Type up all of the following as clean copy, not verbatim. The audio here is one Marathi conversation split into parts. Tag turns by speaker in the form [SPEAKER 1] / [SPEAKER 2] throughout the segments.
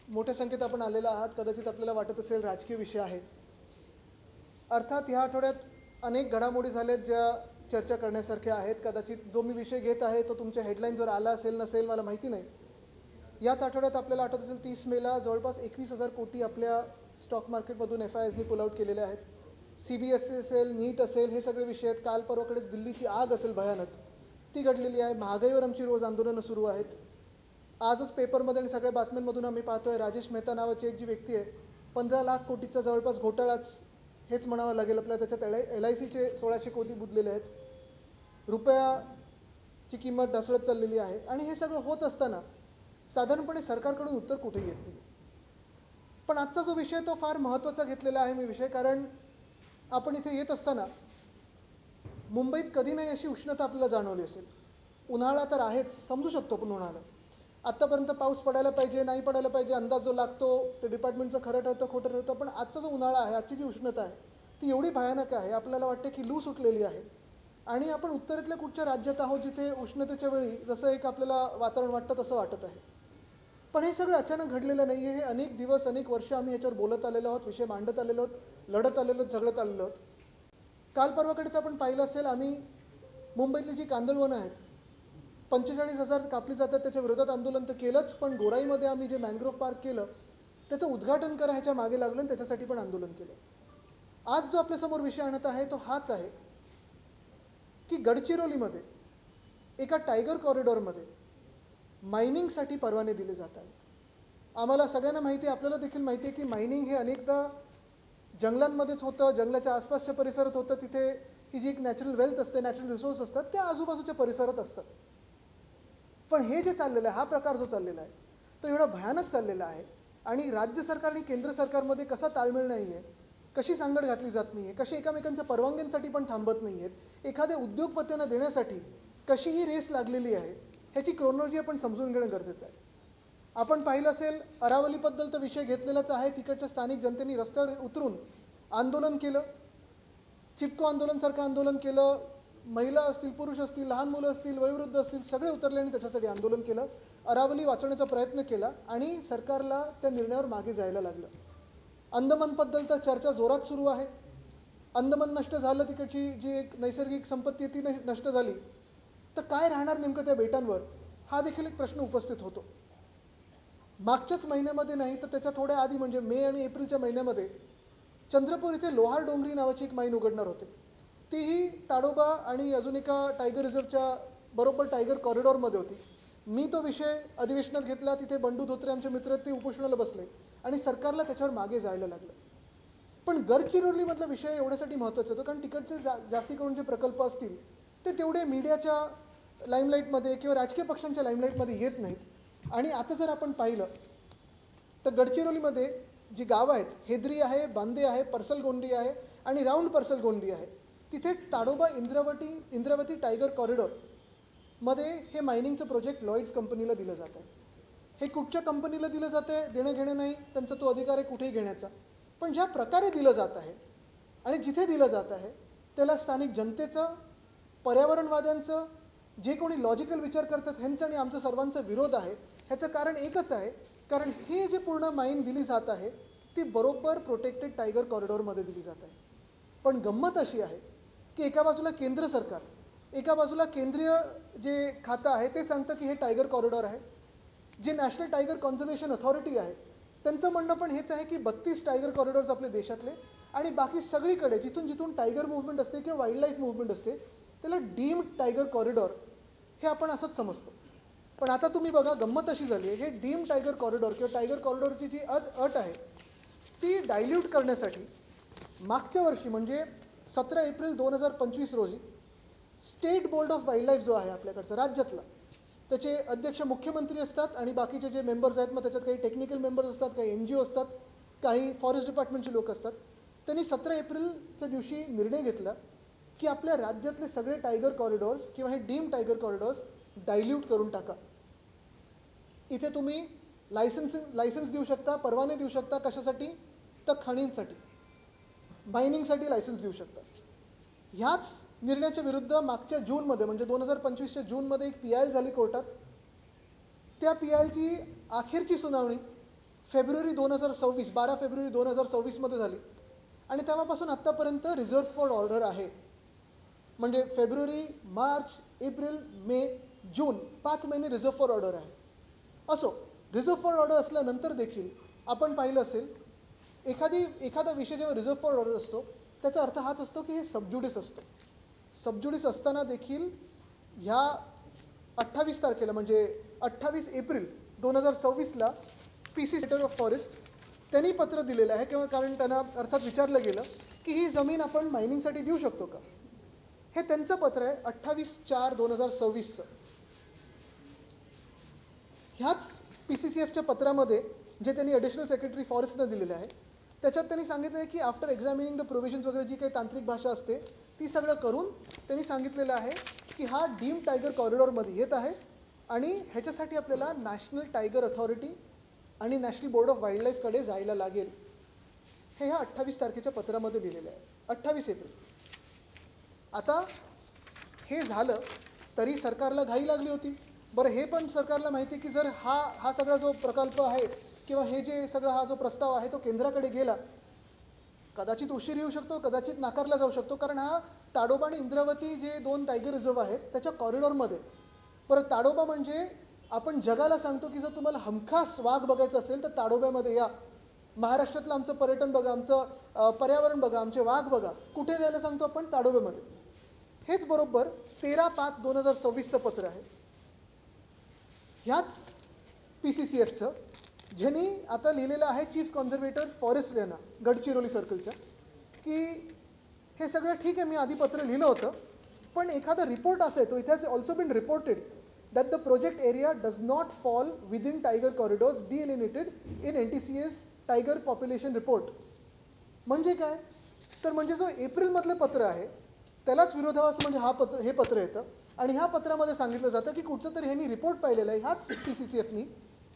[SPEAKER 1] मोठ्या संख्येत आपण आलेला आहात. कदाचित आपल्याला वाटत असेल राजकीय विषय आहे. अर्थात ह्या आठवड्यात अनेक घडामोडी झाल्यात ज्या चर्चा करण्यासारख्या आहेत. कदाचित जो मी विषय घेत आहे तो तुमच्या हेडलाईन्सवर आला असेल नसेल मला माहिती नाही. याच आठवड्यात आपल्याला आठवत असेल 30 मेला जवळपास 21,000 कोटी आपल्या स्टॉक मार्केटमधून FISनी पुल आउट केलेले आहेत. CBSE असेल, नीट असेल, हे सगळे विषय आहेत. काल परवाकडेच दिल्लीची आग असेल भयानक, ती घडलेली आहे. महागाईवर आमची रोज आंदोलनं सुरू आहेत. आजच पेपरमध्ये आणि सगळ्या बातम्यांमधून आम्ही पाहतोय राजेश मेहता नावाची एक जी व्यक्ती आहे, 15 लाख कोटीचा जवळपास घोटाळाच हेच म्हणावं लागेल आपल्या. त्याच्यात LICचे 1600 कोटी बुडलेले आहेत. रुपयाची किंमत ढासळत चाललेली आहे. आणि हे सगळं होत असताना साधारणपणे सरकारकडून उत्तर कुठेही येत नाही. पण आजचा जो विषय तो फार महत्त्वाचा घेतलेला आहे मी विषय, कारण आपण इथे येत असताना मुंबईत कधी नाही अशी उष्णता आपल्याला जाणवली असेल. उन्हाळा तर आहेच, समजू शकतो आपण उन्हाळा. आत्तापर्यंत पाऊस पडायला पाहिजे, नाही पडायला पाहिजे, अंदाज जो लागतो ते डिपार्टमेंटचं खरं ठरतं खोटं ठरतं. पण आजचा जो उन्हाळा आहे, आजची जी उष्णता आहे ती एवढी भयानक आहे, आपल्याला वाटते की लू सुटलेली आहे. आणि आपण उत्तरेतल्या कुठच्या राज्यात आहोत जिथे उष्णतेच्या वेळी जसं एक आपल्याला वातावरण वाटतं तसं वाटत आहे. पण हे सगळं अचानक घडलेलं नाही आहे. हे अनेक दिवस अनेक वर्ष आम्ही याच्यावर बोलत आलेलो आहोत, विषय मांडत आलेलो आहोत, लढत आलेलो आहोत, झगडत आलेलो आहोत. काल परवाकडेच आपण पाहिलं असेल, आम्ही मुंबईतली जी कांदळवनं आहेत 45,000 कापली जातात त्याच्या विरोधात आंदोलन तर केलंच. पण गोराईमध्ये आम्ही जे मॅनग्रोव्ह पार्क केलं त्याचं उद्घाटन करा ह्याच्या मागे लागलं आणि त्याच्यासाठी पण आंदोलन केलं. आज जो आपल्यासमोर विषय आणत आहे तो हाच आहे की गडचिरोलीमध्ये एका टायगर कॉरिडॉरमध्ये मायनिंगसाठी परवाने दिले जात आहेत. आम्हाला सगळ्यांना माहिती आहे, आपल्याला देखील माहिती आहे की मायनिंग हे अनेकदा जंगलांमध्येच होतं, जंगलाच्या आसपासच्या परिसरात होतं. तिथे ही जी एक नॅचरल वेल्थ असते, नॅचरल रिसोर्स असतात त्या आजूबाजूच्या परिसरात असतात. पण हे जे चाललेलं आहे, हा प्रकार जो चाललेला आहे तो एवढा भयानक चाललेला आहे. आणि राज्य सरकार आणि केंद्र सरकारमध्ये कसा ताळमेळ नाही आहे, कशी सांगड घातली जात नाही आहे, कशी एकामेकांच्या परवानग्यांसाठी पण थांबत नाही आहेत, एखाद्या उद्योगपत्यांना देण्यासाठी कशी ही रेस लागलेली आहे, ह्याची क्रोनॉलॉजी आपण समजून घेणं गरजेचं आहे. आपण पाहिलं असेल अरावलीबद्दल तर विषय घेतलेलाच आहे. तिकडच्या स्थानिक जनतेने रस्त्यावर उतरून आंदोलन केलं, चिपको आंदोलनसारखं आंदोलन केलं. महिला असतील, पुरुष असतील, लहान मुलं असतील, वयोवृद्ध असतील, सगळे उतरले आणि त्याच्यासाठी आंदोलन केलं. अरावली वाचवण्याचा प्रयत्न केला आणि सरकारला त्या निर्णयावर मागे जायला लागलं. अंदमानबद्दल तर चर्चा जोरात सुरू आहे. अंदमान नष्ट झालं, तिकडची जी एक नैसर्गिक संपत्ती ती नष्ट झाली तर काय राहणार नेमकं त्या बेटांवर, हा देखील एक प्रश्न उपस्थित होतो. मागच्याच महिन्यामध्ये नाही तर त्याच्या थोड्या आधी म्हणजे मे आणि एप्रिलच्या महिन्यामध्ये चंद्रपूर इथे लोहार डोंगरी नावाची एक माईन उघडणार होते. तीही ताडोबा आणि अजून एका टायगर रिझर्वच्या बरोबर टायगर कॉरिडॉरमध्ये होती. मी तो विषय अधिवेशनात घेतला. तिथे बंडू धोत्रे आमचे मित्र ते उपोषणाला बसले आणि सरकारला त्याच्यावर मागे जायला लागलं. पण गडचिरोलीमधला विषय एवढ्यासाठी महत्त्वाचा होतो कारण तिकडचे जास्ती करून जे प्रकल्प असतील ते तेवढे मीडियाच्या लाईमलाईटमध्ये किंवा राजकीय पक्षांच्या लाईमलाईटमध्ये येत नाहीत. आणि आता जर आपण पाहिलं तर गडचिरोलीमध्ये जी गावं आहेत, हेद्री आहे, बांदे आहे, परसलगोंडी आहे आणि राऊंड परसलगोंडी आहे, तिथे ताडोबा इंद्रावती टायगर कॉरिडॉरमध्ये हे मायनिंगचं प्रोजेक्ट लॉईड्स कंपनीला दिलं जात आहे. हे कुठच्या कंपनीला दिलं जातं आहे देणं घेणं नाही, त्यांचा तो अधिकार आहे कुठेही घेण्याचा. पण ज्या प्रकारे दिलं जात आहे आणि जिथे दिलं जात आहे त्याला स्थानिक जनतेचं, पर्यावरणवाद्यांचं, जे कोणी लॉजिकल विचार करतात ह्यांचं आणि आमचं सर्वांचा विरोध आहे. ह्याचं कारण एकच आहे, कारण हे जे पूर्ण माईन दिली जात आहे ती बरोबर प्रोटेक्टेड टायगर कॉरिडॉरमध्ये दिली जात आहे. पण गंमत अशी आहे की एका बाजूला केंद्र सरकार, एका बाजूला केंद्रीय जे खातं आहे ते सांगतं की हे टायगर कॉरिडॉर आहे. जे नॅशनल टायगर कॉन्झर्वेशन अथॉरिटी आहे त्यांचं म्हणणं पण हेच आहे की 32 टायगर कॉरिडॉर्स आपले देशातले आणि बाकी सगळीकडे जिथून जिथून टायगर मूव्हमेंट असते किंवा वाईल्ड लाईफ मूव्हमेंट असते त्याला डीम्ड टायगर कॉरिडॉर हे आपण असंच समजतो. पण आता तुम्ही बघा गंमत अशी झाली आहे, हे डीम्ड टायगर कॉरिडॉर किंवा टायगर कॉरिडॉरची जी अट आहे ती डायल्यूट करण्यासाठी मागच्या वर्षी म्हणजे 17 एप्रिल 2025 रोजी state board of wild life जो आहे आपल्याकडचा राज्यातला, त्याचे अध्यक्ष मुख्यमंत्री असतात आणि बाकीचे जे मेंबर्स आहेत मग त्याच्यात काही टेक्निकल मेंबर्स असतात, काही NGO असतात, काही फॉरेस्ट डिपार्टमेंटचे लोक असतात. त्यांनी 17 एप्रिलच्या दिवशी निर्णय घेतला की आपल्या राज्यातले सगळे टायगर कॉरिडॉर्स किंवा हे डीम टायगर कॉरिडॉर्स डायल्यूट करून टाका. इथे तुम्ही लायसन्स देऊ शकता, परवाने देऊ शकता, कशासाठी तर खणींसाठी, मायनिंगसाठी लायसन्स देऊ शकता. ह्याच निर्णयाच्या विरुद्ध मागच्या जूनमध्ये म्हणजे 2025च्या जूनमध्ये एक PIL झाली कोर्टात त्या PILची अखेरची सुनावणी फेब्रुवारी 2026 12 फेब्रुवारी 2026मध्ये झाली आणि तेव्हापासून आत्तापर्यंत रिझर्व्ह फॉर ऑर्डर आहे. म्हणजे फेब्रुवारी, मार्च, एप्रिल, मे, जून 5 महिने रिझर्व्ह फॉर ऑर्डर आहे. असो, रिझर्व्ह फॉर ऑर्डर असल्यानंतर देखील आपण पाहिलं असेल एखादा विषय जेव्हा रिझर्व्ह फॉर ऑर्डर असतो त्याचा अर्थ हाच असतो की हे सबज्युडिस असतो. सबज्युडिस असताना देखील ह्या 28 तारखेला म्हणजे 28 एप्रिल 2026ला PCC ऑफ फॉरेस्ट त्यांनी पत्र दिलेलं आहे किंवा कारण त्यांना अर्थात विचारलं गेलं की ही जमीन आपण मायनिंगसाठी देऊ शकतो का. हे त्यांचं पत्र आहे 28/4/2026. ह्याच PCCFच्या पत्रामध्ये जे त्यांनी ॲडिशनल सेक्रेटरी फॉरेस्टनं दिलेलं आहे त्याच्यात त्यांनी सांगितलं आहे की आफ्टर एक्झामिनिंग द प्रोव्हिजन्स वगैरे जी काही तांत्रिक भाषा असते ती सगळं करून त्यांनी सांगितलेलं आहे की हा डीम टायगर कॉरिडॉरमध्ये येत आहे आणि ह्याच्यासाठी आपल्याला नॅशनल टायगर अथॉरिटी आणि नॅशनल बोर्ड ऑफ वाईल्ड लाईफकडे जायला लागेल. हे ह्या 28 तारखेच्या पत्रामध्ये लिहिलेलं आहे. 28 एप्रिल. आता हे झालं तरी सरकारला घाई लागली होती. बरं, हे पण सरकारला माहिती की जर हा सगळा जो प्रकल्प आहे किंवा हे जे सगळा हा जो प्रस्ताव आहे तो केंद्राकडे गेला, कदाचित उशीर येऊ शकतो, कदाचित नाकारला जाऊ शकतो, कारण हा ताडोबा आणि इंद्रावती जे 2 टायगर रिझर्व आहेत त्याच्या कॉरिडॉरमध्ये. परत ताडोबा म्हणजे आपण जगाला सांगतो की जर तुम्हाला हमखास वाघ बघायचं असेल तर ताडोब्यामध्ये या. महाराष्ट्रातलं आमचं पर्यटन बघा, आमचं पर्यावरण बघा, आमचे वाघ बघा. कुठे जायला सांगतो आपण? ताडोब्यामध्ये. हेच बरोबर 13/5/2026चं पत्र आहे. ह्याच PCCFचं ज्यांनी आता लिहिलेलं आहे चीफ कॉन्झर्वेटर फॉरेस्ट यांना गडचिरोली सर्कलच्या की हे सगळं ठीक आहे, मी आधी पत्र लिहिलं होतं, पण एखादा रिपोर्ट असा आहे तो it has also been reported that the project area does not fall within tiger corridors delineated in NTCS tiger population report. म्हणजे काय तर म्हणजे जो एप्रिलमधलं पत्र आहे त्यालाच विरोधाभास म्हणजे हे पत्र येतं आणि ह्या पत्रामध्ये सांगितलं जातं की कुठचं तरी ह्यांनी रिपोर्ट पाहिलेला आहे ह्याच PCCFनी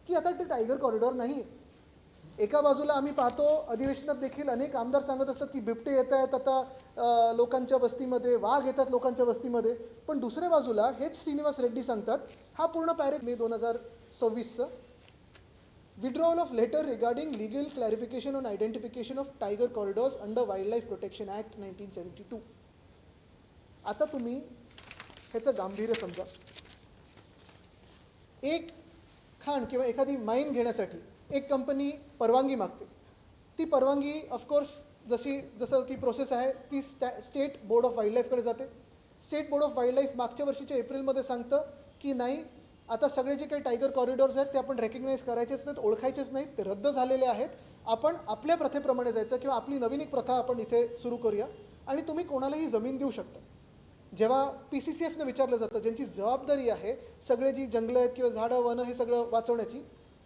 [SPEAKER 1] की आता ते टायगर कॉरिडॉर नाही. एका बाजूला आम्ही पाहतो अधिवेशनात देखील अनेक आमदार सांगत असतात की बिबटे येत आहेत आता लोकांच्या वस्तीमध्ये, वाघ येतात लोकांच्या वस्तीमध्ये, पण दुसऱ्या बाजूला हेच श्रीनिवास रेड्डी सांगतात, हा पूर्ण पॅरेग्राफ मे 2026चं, withdrawal of letter regarding legal clarification on identification of tiger corridors under wildlife protection act 1972. आता तुम्ही ह्याचं गांभीर्य समजा. एक खाण किंवा एखादी माईन घेण्यासाठी एक कंपनी परवानगी मागते. ती परवानगी ऑफकोर्स जसं की प्रोसेस आहे ती स्टेट बोर्ड ऑफ वाईल्ड लाईफकडे जाते. State board of wild life मागच्या वर्षीच्या एप्रिलमध्ये सांगतं की नाही, आता सगळे जे काही टायगर कॉरिडॉर्स आहेत ते आपण रेकग्नाईज करायचेच नाहीत, ओळखायचेच नाहीत, ते रद्द झालेले आहेत. आपण आपल्या प्रथेप्रमाणे जायचं किंवा आपली नवीन एक प्रथा आपण इथे सुरू करूया आणि तुम्ही कोणालाही जमीन देऊ शकता. जेव्हा PCCFनं विचारलं जातं ज्यांची जबाबदारी आहे सगळे जी जंगलं आहेत किंवा झाडं वनं हे सगळं वाचवण्याची,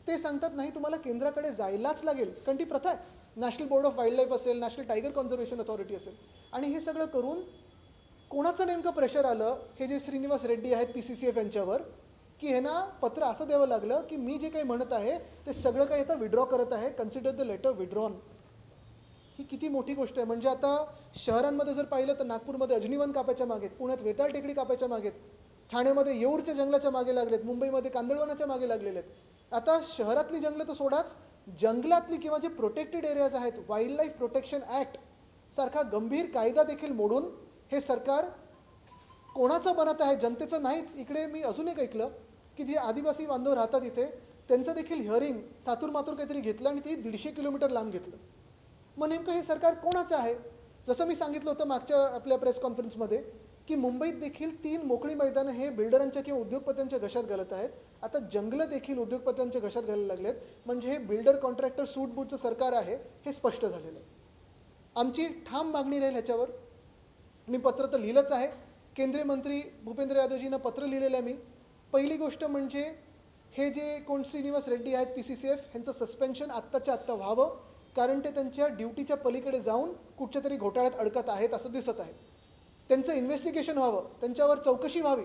[SPEAKER 1] ते सांगतात नाही, तुम्हाला केंद्राकडे जायलाच लागेल, कारण ती प्रथा आहे. National board of wild life असेल, नॅशनल टायगर कॉन्झर्वेशन अथॉरिटी असेल, आणि हे सगळं करून कोणाचं नेमकं प्रेशर आलं हे जे श्रीनिवास रेड्डी आहेत PCCF यांच्यावर, की ह्यांना पत्र असं द्यावं लागलं की मी जे काही म्हणत आहे ते सगळं काही आता विड्रॉ करत आहे, कन्सिडर द लेटर विड्रॉन. ही किती मोठी गोष्ट आहे. म्हणजे आता शहरांमध्ये जर पाहिलं तर नागपूरमध्ये अजनीवन कापायच्या मागेत, पुण्यात वेताळ टेकडी कापायच्या मागेत, ठाण्यामध्ये येऊरच्या जंगलाच्या मागे लागलेत, मुंबईमध्ये कांदळवनाच्या मागे लागलेले आहेत. आता शहरातली जंगलं तर सोडाच, जंगलातली किंवा जे प्रोटेक्टेड एरियाज आहेत, वाईल्ड लाईफ प्रोटेक्शन ॲक्ट सारखा गंभीर कायदा देखील मोडून हे सरकार कोणाचं बनत आहे, जनतेचं नाहीच. इकडे मी अजून एक ऐकलं की जे आदिवासी बांधव राहतात इथे त्यांचं देखील हिअरिंग थातूर मातूर काहीतरी घेतलं आणि ती 150 किलोमीटर लांब घेतलं. मग नेमकं हे सरकार कोणाचं आहे? जसं मी सांगितलं होतं मागच्या आपल्या प्रेस कॉन्फरन्समध्ये की मुंबईत देखील 3 मोकळी मैदानं हे बिल्डरांच्या किंवा उद्योगपत्यांच्या घशात घालत आहेत. आता जंगलं देखील उद्योगपत्यांच्या घशात घालायला लागलेत. म्हणजे हे बिल्डर कॉन्ट्रॅक्टर सूटबूटचं सरकार आहे हे स्पष्ट झालेलं आहे. आमची ठाम मागणी राहील ह्याच्यावर. की मुंबईत देखील 3 मोकळी मैदानं हे बिल्डरांच्या किंवा उद्योगपत्यांच्या घशात घालत आहेत. आता जंगलं देखील उद्योगपत्यांच्या घशात घालायला लागलेत. म्हणजे हे बिल्डर कॉन्ट्रॅक्टर सूटबूटचं सरकार आहे हे स्पष्ट झालेलं आहे. आमची ठाम मागणी राहील ह्याच्यावर. मी पत्र तर लिहिलंच आहे. केंद्रीय मंत्री भूपेंद्र यादवजींना पत्र लिहिलेलं आहे मी. पहिली गोष्ट म्हणजे हे जे कोण श्रीनिवास रेड्डी आहेत PCCF ह्यांचं सस्पेन्शन आत्ताच्या आत्ता व्हावं, कारण ते त्यांच्या ड्युटीच्या पलीकडे जाऊन कुठच्या तरी घोटाळ्यात अडकत आहेत असं दिसत आहे. त्यांचं इन्व्हेस्टिगेशन व्हावं, त्यांच्यावर चौकशी व्हावी.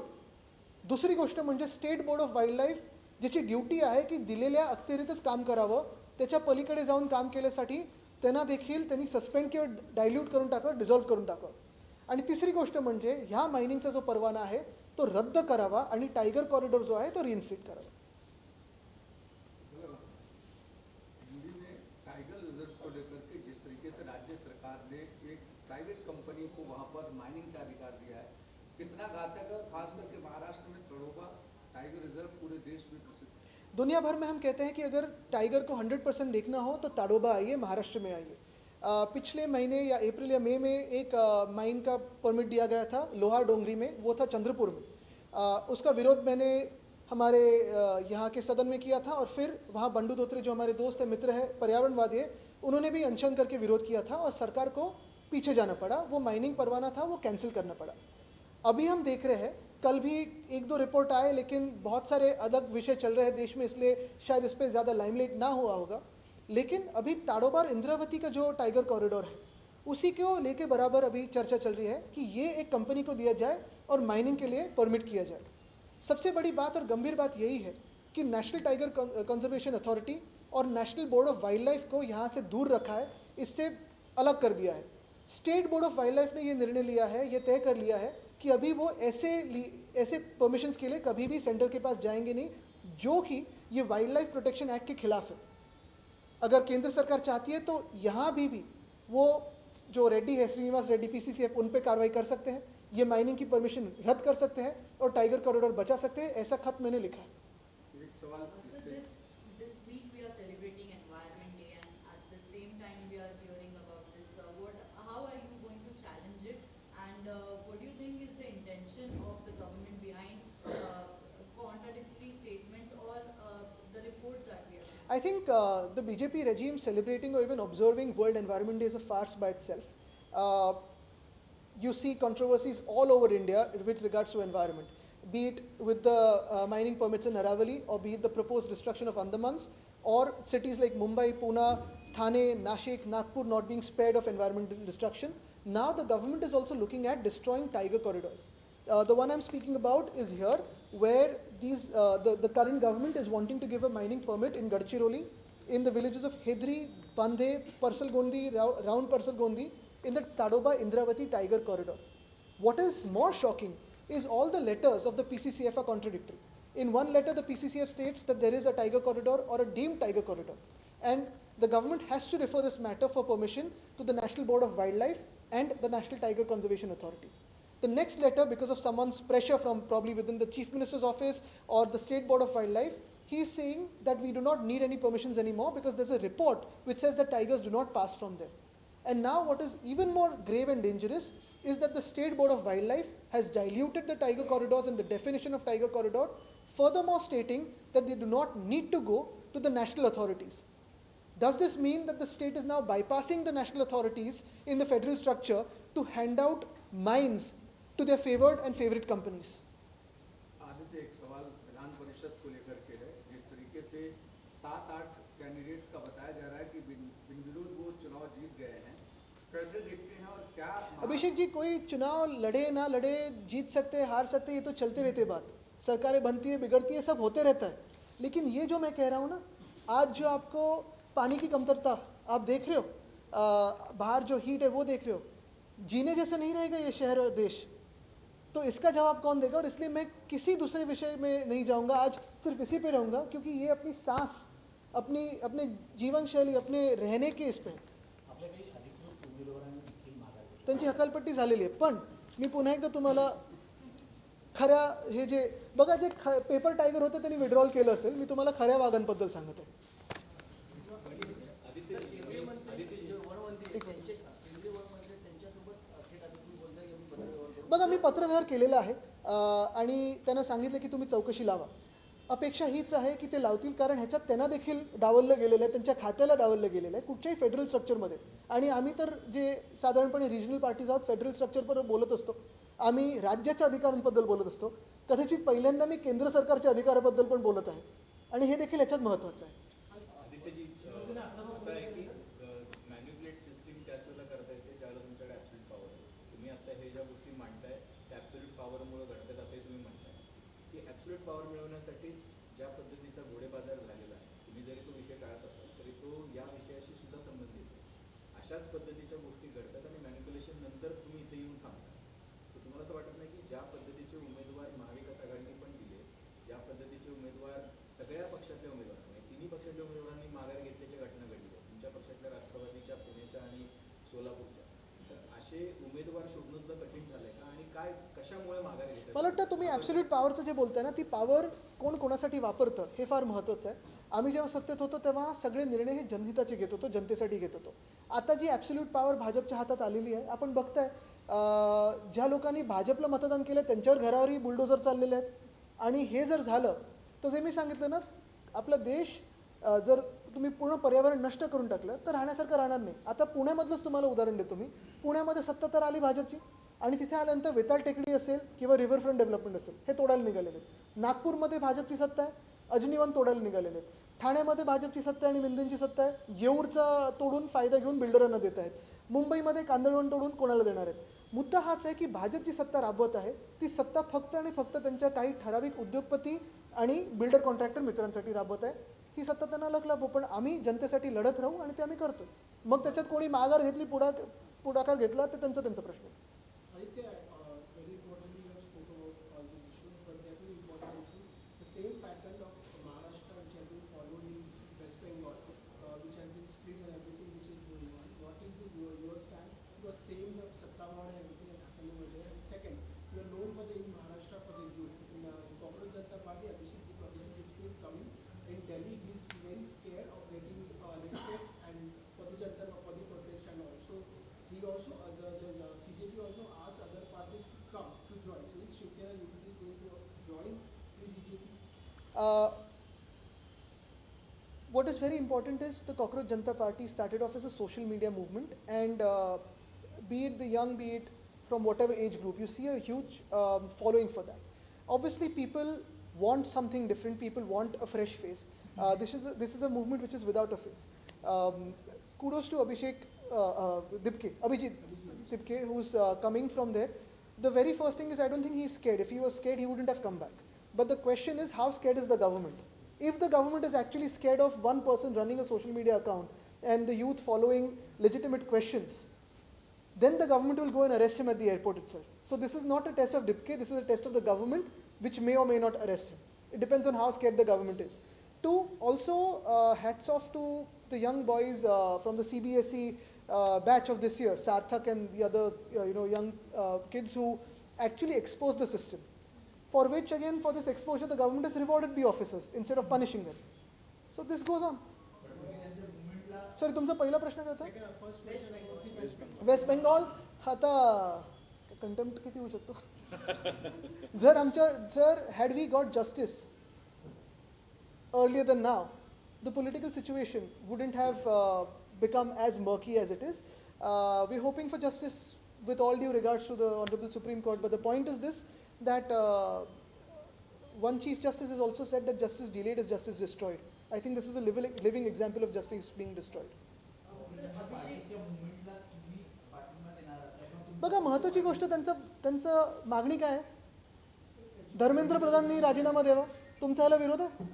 [SPEAKER 1] दुसरी गोष्ट म्हणजे state board of wild life ज्याची ड्युटी आहे की दिलेल्या अखत्यारीतच काम करावं, त्याच्या पलीकडे जाऊन काम केल्यासाठी त्यांना देखील त्यांनी सस्पेंड किंवा डायल्यूट करून टाकावं, डिझॉल्व्ह करून टाकावं. आणि तिसरी गोष्ट म्हणजे ह्या मायनिंगचा जो परवाना आहे तो रद्द करावा आणि टायगर कॉरिडॉर जो आहे तो रिइन्स्टेट करावा.
[SPEAKER 2] राज्य सरकार ने एक प्राइवेट कंपनी को वहां पर माइनिंग का अधिकार दिया है, कितना घातक है? खास करके महाराष्ट्र में तड़ोबा टाइगर रिजर्व पूरे देश में प्रसिद्ध है।
[SPEAKER 1] दुनिया भर में हम कहते हैं कि अगर टाइगर को 100% देखना हो तो ताडोबा आइए, महाराष्ट्र में आइए। पिछले महीने या अप्रैल या मई में एक माइन का परमिट दिया गया था लोहार डोंगरी में, वो था चंद्रपुर में। उसका विरोध मैंने हमारे यहाँ के सदन में किया था, और फिर वहाँ बंडू धोत्रे जो हमारे दोस्त है, मित्र है, पर्यावरणवादी है, उन्होंने भी अनशन करके विरोध किया था और सरकार को पीछे जाना पड़ा। वो माइनिंग परवाना था, वो कैंसिल करना पड़ा। अभी हम देख रहे हैं, कल भी एक दो रिपोर्ट आए, लेकिन बहुत सारे अलग विषय चल रहे हैं देश में, इसलिए शायद इस पर ज़्यादा लाइमलाइट ना हुआ होगा। लेकिन अभी ताड़ोबार इंद्रावती का जो टाइगर कॉरिडोर है, उसी को लेके बराबर अभी चर्चा चल रही है कि ये एक कंपनी को दिया जाए और माइनिंग के लिए परमिट किया जाए। सबसे बड़ी बात और गंभीर बात यही है कि नेशनल टाइगर कंजर्वेशन अथॉरिटी और national board of wild life को यहाँ से दूर रखा है, इससे अलग कर दिया है। State board of wild life ने ये निर्णय लिया है, ये तय कर लिया है कि अभी वो ऐसे परमिशंस के लिए कभी भी सेंटर के पास जाएंगे नहीं, जो कि ये वाइल्ड लाइफ प्रोटेक्शन एक्ट के खिलाफ है। अगर केंद्र सरकार चाहती है तो यहाँ भी वो जो रेड्डी है, श्रीनिवास रेड्डी, पीसीसीएफ, उन पे कार्रवाई कर सकते हैं, ये माइनिंग की परमिशन रद्द कर सकते हैं और टाइगर कॉरिडोर बचा सकते हैं। ऐसा खत मैंने लिखा है।
[SPEAKER 2] एक सवाल
[SPEAKER 3] So this week we are celebrating Environment Day, and at the same time we are hearing about this. How are you going to challenge it, and what do you think is the intention of the government behind contradictory statements or the reports that we are seeing?
[SPEAKER 1] I think the BJP regime celebrating or even observing World Environment Day is a farce by itself. Uh, you see controversies all over India with regards to environment, be it with the mining permits in Aravali, or be it the proposed destruction of Andamans, or cities like Mumbai, Pune, Thane, Nashik, Nagpur not being spared of environmental destruction. Now the government is also looking at destroying tiger corridors. The one I'm speaking about is here, where the current government is wanting to give a mining permit in Gadchiroli, in the villages of Hedri, Bandhe, Parsalgondi, Round Parsalgondi, in the Tadoba Indravati Tiger Corridor. What is more shocking is all the letters of the PCCF are contradictory. In one letter, the PCCF states that there is a tiger corridor or a deemed tiger corridor, and the government has to refer this matter for permission to the National Board of Wildlife and the National Tiger Conservation Authority. The next letter, because of someone's pressure from probably within the Chief Minister's office or the State Board of Wildlife, he is saying that we do not need any permissions anymore because there's a report which says that tigers do not pass from there. And now what is even more grave and dangerous is that the State Board of Wildlife has diluted the tiger corridors and the definition of tiger corridor, furthermore stating that they do not need to go to the national authorities. Does this mean that the state is now bypassing the national authorities in the federal structure to hand out mines to their favored and favorite companies?
[SPEAKER 2] Aditya, एक सवाल विधान परिषद को लेकर के है। जिस तरीके से 7-8 कैंडिडेट्स का बताया जा रहा है कि बिन विरोध वो चुनाव जीत गए हैं, कैसे देखते हैं और क्या?
[SPEAKER 1] अभिषेक जी, कोई चुनाव लड़े ना लड़े, जीत सकते हार सकते, ये तो चलते रहते बात। सरकारें बनती है, बिगड़ती है, सब होते रहता है। लेकिन ये जो मैं कह रहा हूँ ना, आज जो आपको पानी की कमतरता आप देख रहे हो, बाहर जो हीट है वो देख रहे हो, जीने जैसा नहीं रहेगा ये शहर और देश। तो इसका जवाब कौन देगा? और इसलिए मैं किसी दूसरे विषय में नहीं जाऊंगा, आज सिर्फ इसी पे रहूंगा, क्योंकि ये अपनी सांस, अपने जीवन शैली, अपने रहने के इस पे त्यांची हकालपट्टी झालेली आहे। पण मी पुन्हा एकदा तुम्हाला खऱ्या हे जे बघा, जे पेपर टायगर होते त्यांनी विड्रॉल केलं असेल, मी तुम्हाला खऱ्या वाघांबद्दल सांगत आहे। बघा, मी पत्रव्यवहार केलेला आहे आणि त्यांना सांगितलं की तुम्ही चौकशी लावा। अपेक्षा हीच आहे की ते लावतील, कारण ह्याच्यात त्यांना देखील डावललं गेलेलं आहे, त्यांच्या खात्याला डावललं गेलेलं आहे कुठच्याही फेडरल स्ट्रक्चरमध्ये। आणि आम्ही तर जे साधारणपणे रिजनल पार्टीज आहोत, फेडरल स्ट्रक्चरवर बोलत असतो, आम्ही राज्याच्या अधिकारांबद्दल बोलत असतो। कदाचित पहिल्यांदा मी केंद्र सरकारच्या अधिकाराबद्दल पण बोलत आहे, आणि हे देखील याच्यात महत्त्वाचं आहे।
[SPEAKER 4] आदित्यजी, असं आहे की मॅन्युप्युलेट सिस्टीम त्याच वेळेला करता येते ज्यावेळेला तुमच्याकडे ॲब्सोल्यूट पॉवर आहे। तुम्ही आता हे ज्या गोष्टी मांडताय त्या ॲब्सोल्यूट पॉवरमुळे घडतात असंही तुम्ही म्हणताय की ॲब्सोल्यूट पॉवर मिळवण्यासाठीच ज्या पद्धतीचा घोडेबाजार झालेला आहे, तुम्ही जरी तो विषय टाळत असाल तरी तो या विषयाशी सुद्धा संबंधित आहे। अशाच पद्धतीच्या गोष्टी घडतात आणि मॅन्युप्युलेशन नंतर तुम्ही इथे येऊन थांबता। तर तुम्हाला असं वाटत नाही की ज्या पद्धतीचे उमेदवार महाविकास आघाडीने पण दिले, ज्या पद्धतीचे उमेदवार सगळ्या पक्षातल्या उमेदवार, तिन्ही पक्षातल्या उमेदवारांनी माघार घेतल्याच्या घटना घडल्या, तुमच्या पक्षातल्या राष्ट्रवादीच्या, पुण्याच्या आणि सोलापूरच्या, तर असे उमेदवार शोधणं सुद्धा कठीण झालंय का, आणि काय कशामुळे माघार घेतात?
[SPEAKER 1] मला वाटतं तुम्ही ॲब्सोल्यूट पॉवरचं जे बोलताय ना, ती पॉवर कोण कोणासाठी वापरतं हे फार महत्त्वाचं आहे. आम्ही जेव्हा सत्तेत होतो तेव्हा सगळे निर्णय हे जनहिताचे घेत होतो, जनतेसाठी घेत होतो. आता जी ॲब्सोल्यूट पॉवर भाजपच्या हातात आलेली आहे, आपण बघताय ज्या लोकांनी भाजपला मतदान केलं त्यांच्यावर घरावरही बुलडोजर चाललेले आहेत. आणि हे जर झालं तर जे मी सांगितलं ना, आपला देश जर तुम्ही पूर्ण पर्यावरण नष्ट करून टाकलं तर राहण्यासारखं राहणार नाही. आता पुण्यामधलंच तुम्हाला उदाहरण देतो मी. पुण्यामध्ये सत्ता तर आली भाजपची, आणि तिथे आल्यानंतर वेताळ टेकडी असेल किंवा रिव्हरफ्रंट डेव्हलपमेंट असेल हे तोडायला निघालेले आहेत. नागपूरमध्ये भाजपची सत्ता आहे, अजनीवन तोडायला निघालेले आहेत. ठाण्यामध्ये भाजपची सत्ता आहे आणि मिंदेंची सत्ता आहे, येऊरचा तोडून फायदा घेऊन बिल्डरांना देत आहेत. मुंबईमध्ये कांदळवन तोडून कोणाला देणार आहेत. मुद्दा हाच आहे की भाजपची सत्ता राबवत आहे, ती सत्ता फक्त आणि फक्त त्यांच्या काही ठराविक उद्योगपती आणि बिल्डर कॉन्ट्रॅक्टर मित्रांसाठी राबवत आहे. ही सत्ता त्यांना लग लाभो, पण आम्ही जनतेसाठी लढत राहू आणि ते आम्ही करतो. मग त्याच्यात कोणी माघार घेतली, पुढाकार घेतला, तर त्यांचा प्रश्न आहे.
[SPEAKER 5] Aditya, very importantly, you have spoke about all these issues, but there is an important issue. The same pattern of Maharashtra which has been followed in West Bengal, which has been split and everything which is going on. What is your stand? Because same the Sattawad and everything has happened over there. And second, you are known for in Maharashtra for the youth. In the Cockroach Janata Party, Abhishek Dipki is coming. In Delhi, he is very scared of getting respect and for the Janata, for the protest and all. So he also, the CJP also asked other parties to come to join. So is Shiv Sena UPT is going to join the CJP?
[SPEAKER 1] What is very important is the Cockroach Janata Party started off as a social media movement, and be it the young, be it from whatever age group, you see a huge following for that. Obviously, people want something different. People want a fresh face. This is a movement which is without a face. Kudos to Abhijit Dipke, who's coming from there. The very first thing is, I don't think he's scared. If he was scared, he wouldn't have come back. But the question is, how scared is the government? If the government is actually scared of one person running a social media account and the youth following legitimate questions, then the government will go and arrest him at the airport itself. So this is not a test of Dipke, this is a test of the government, which may or may not arrest him. It depends on how scared the government is. Two, also hats off to the young boys from the CBSE batch of this year, Sarthak and the other young kids who actually exposed the system. For which, again, for this exposure, the government has rewarded the officers instead of punishing them. So this goes on. Sorry, तुमचा पहिला प्रश्न काय होता?
[SPEAKER 5] First question about the West Bengal.
[SPEAKER 1] West Bengal आता कंटेम्प्ट किती होऊ शकतो? जर had we got justice earlier than now, the political situation wouldn't have become as murky as it is. We're hoping for justice with all due regards to the Honorable Supreme Court, but the point is this, that one Chief Justice has also said that justice delayed is justice destroyed. I think this is a living example of justice being destroyed. बघा, महत्त्वाची गोष्ट त्यांचं मागणी काय आहे? धर्मेंद्र प्रधाननी राजीनामा द्यावा. तुमचा याला विरोध आहे?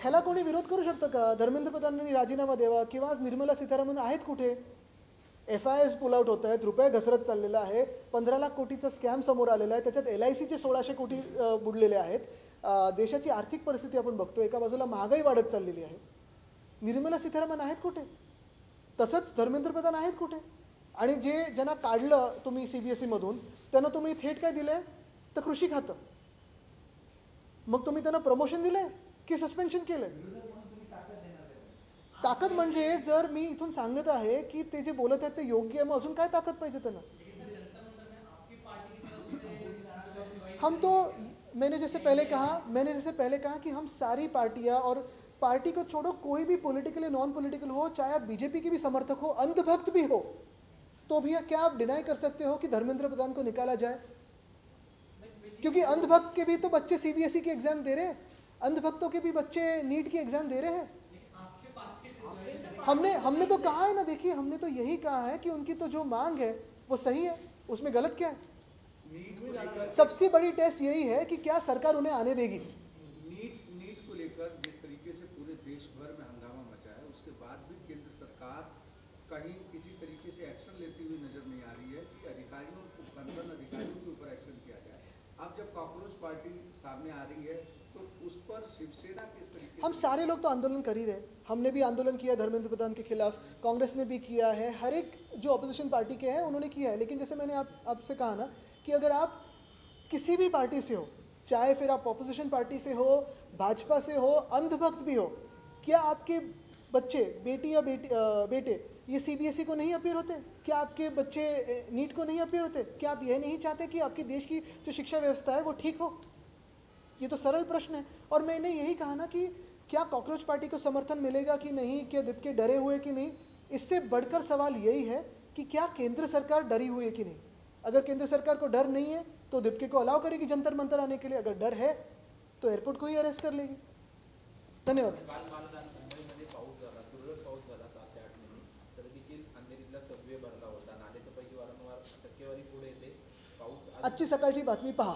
[SPEAKER 1] ह्याला कोणी विरोध करू शकतं का? धर्मेंद्र प्रधानांनी राजीनामा द्यावा, किंवा आज निर्मला सीतारामन आहेत कुठे? FIRs पुल आउट होत आहेत, रुपये घसरत चाललेला आहे, 15 लाख कोटीचा स्कॅम समोर आलेला आहे, त्याच्यात LICचे 1600 कोटी बुडलेले आहेत. देशाची आर्थिक परिस्थिती आपण बघतो, एका बाजूला महागाई वाढत चाललेली आहे. निर्मला सीतारामन आहेत कुठे? तसंच धर्मेंद्र प्रधान आहेत कुठे? आणि ज्यांना काढलं तुम्ही CBSE मधून, त्यांना तुम्ही थेट काय दिलंय? तर कृषी खातं. मग तुम्ही त्यांना प्रमोशन दिलंय की सस्पेन्शन केलंय? ताकद म्हणजे जर मी इथून सांगत आहे की ते जे बोलत आहेत ते योग्य आहे, मग अजून काय ताकद पाहिजे त्यांना? मैंने जैसे पहले कहा कि हम सारी पार्टियां, और पार्टी को छोड़ो, कोई भी पॉलिटिकली नॉन पॉलिटिकल हो, चाहे आप बीजेपी के भी समर्थक हो, अंधभक्त भी हो, तो भी क्या आप डिनाई कर सकते हो कि धर्मेंद्र प्रधान को निकाला जाए? क्योंकि अंधभक्त के भी तो बच्चे CBSE की एग्जाम दे रहे हैं, अंधभक्तों के भी बच्चे नीट की एग्जाम दे रहे हैं. हमने तो कहा है ना, देखिए, हमने तो यही कहा है कि उनकी तो जो मांग है वो सही है, उसमें गलत क्या है? सबसे बड़ी टेस्ट यही है कि क्या सरकार उन्हें आने देगी.
[SPEAKER 2] नीट को लेकर जिस तरीके से पूरे देश भर में हंगामा मचा है, उसके बाद भी केंद्र सरकार कहीं किसी तरीके से एक्शन लेती हुई नजर नहीं आ रही है कि कंसर्न अधिकारियों के ऊपर एक्शन किया जाए. अब जब कॉकरोच पार्टी सामने आ रही है तो उस पर शिवसेना किस तरीके
[SPEAKER 1] हम
[SPEAKER 2] से-
[SPEAKER 1] सारे लोग तो आंदोलन कर ही रहे हैं। हमने भी आंदोलन किया धर्मेंद्र प्रधान के खिलाफ, कांग्रेस ने भी किया है, हर एक जो ऑपोजिशन पार्टी के हैं उन्होंने किया है। लेकिन जैसे मैंने आपसे कहा ना कि अगर आप किसी भी पार्टी से हो, चाहे फिर आप ऑपोजिशन पार्टी से हो, भाजपा से हो, अंधभक्त भी हो, क्या आपके बच्चे, बेटी या बेटे ये सीबीएसई को नहीं अपीयर होते? क्या आपके बच्चे नीट को नहीं अपीयर होते? क्या आप यह नहीं चाहते कि आपके देश की जो शिक्षा व्यवस्था है वो ठीक हो? ये तो सरल प्रश्न है। और मैंने यही कहा ना कि क्या कॉकरोच पार्टी को समर्थन मिलेगा कि नहीं, क्या दीपके डरे हुए कि नहीं, इससे बढ़कर सवाल यही है कि क्या केंद्र सरकार डरी हुई है कि नहीं। अगर केंद्र सरकार को डर नहीं है तो दीपके को अलाउ करेगी जंतर मंतर आने के लिए, अगर डर है तो एयरपोर्ट को ही अरेस्ट कर लेगी। धन्यवाद।
[SPEAKER 4] काल मालदान मुंबईमध्ये पाऊस झाला, तुरळक पाऊस झाला 7 ते 8 मिनिट, तर देखील अंधेरीतला सबवे भरला होता. नालेचं पैकी वारंवार टक्केवारी पुढे येते. पाऊस
[SPEAKER 1] आजची सकाळची बातमी पहा.